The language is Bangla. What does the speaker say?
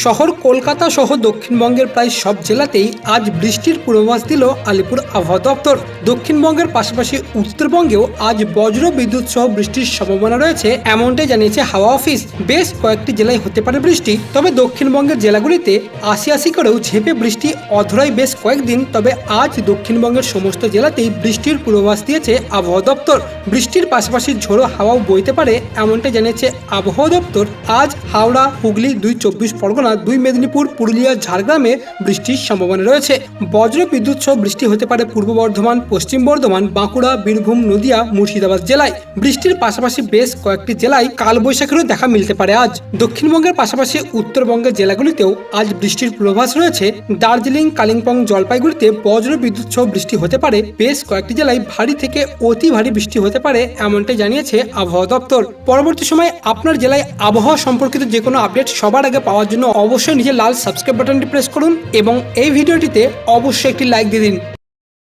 শহর কলকাতা সহ দক্ষিণবঙ্গের প্রায় সব জেলাতেই আজ বৃষ্টির পূর্বাভাস দিল আলিপুর আবহাওয়া দপ্তর। দক্ষিণবঙ্গের পাশাপাশি উত্তরবঙ্গেও আজ বজ্র বিদ্যুৎ সহ বৃষ্টির সম্ভাবনা রয়েছে, এমনটাই জানিয়েছে হাওয়া অফিস। বেশ কয়েকটি জেলায় হতে পারে বৃষ্টি, তবে দক্ষিণবঙ্গের জেলাগুলিতে আশি করেও ঝেঁপে বৃষ্টি অধরাই বেশ কয়েকদিন। তবে আজ দক্ষিণবঙ্গের সমস্ত জেলাতেই বৃষ্টির পূর্বাভাস দিয়েছে আবহাওয়া দপ্তর। বৃষ্টির পাশাপাশি ঝোড়ো হাওয়াও বইতে পারে, এমনটাই জানিয়েছে আবহাওয়া দপ্তর। আজ হাওড়া, হুগলি, ২ পরগনা, ২ মেদিনীপুর, পুরুলিয়া, ঝাড়গ্রামে বৃষ্টির সম্ভাবনা রয়েছে। বজ্র বিদ্যুৎ সহ বৃষ্টি হতে পারে পূর্ব বর্ধমান, পশ্চিম বর্ধমান, বাঁকুড়া, বীরভূম, নদিয়া, মুর্শিদাবাদ জেলায়। বৃষ্টির পাশাপাশি বেশ কয়েকটি জেলায় কালবৈশাখীরও দেখা মিলতে পারে আজ। দক্ষিণবঙ্গের পাশাপাশি উত্তরবঙ্গের জেলাগুলিতেও আজ বৃষ্টির পূর্বাভাস রয়েছে। দার্জিলিং, কালিম্পং, জলপাইগুড়িতে বজ্র বিদ্যুৎ সহ বৃষ্টি হতে পারে। বেশ কয়েকটি জেলায় ভারী থেকে অতি ভারী বৃষ্টি হতে পারে, এমনটাই জানিয়েছে আবহাওয়া দপ্তর। পরবর্তী সময়ে আপনার জেলায় আবহাওয়া সম্পর্কিত যে কোনো আপডেট সবার আগে পাওয়ার জন্য অবশ্যই নিচে লাল সাবস্ক্রাইব বাটনটি প্রেস করুন এবং এই ভিডিওটিতে অবশ্যই একটি লাইক দিয়ে দিন।